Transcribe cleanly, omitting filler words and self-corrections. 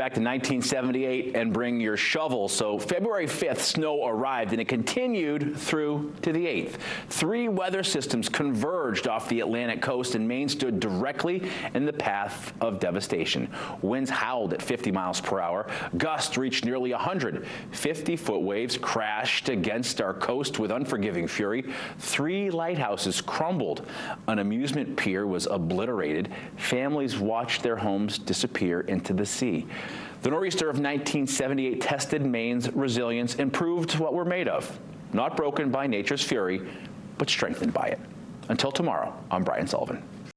back to 1978 and bring your shovel. So February 5th, snow arrived, and it continued through to the 8th. 3 weather systems converged off the Atlantic coast, and Maine stood directly in the path of devastation. Winds howled at 50 miles per hour. Gusts reached nearly 100. 50-foot waves crashed against our coast with unforgiving fury. 3 lighthouses crumbled. An amusement pier was obliterated. Families watched their homes disappear into the sea. The nor'easter of 1978 tested Maine's resilience and proved what we're made of. Not broken by nature's fury, but strengthened by it. Until tomorrow, I'm Brian Sullivan.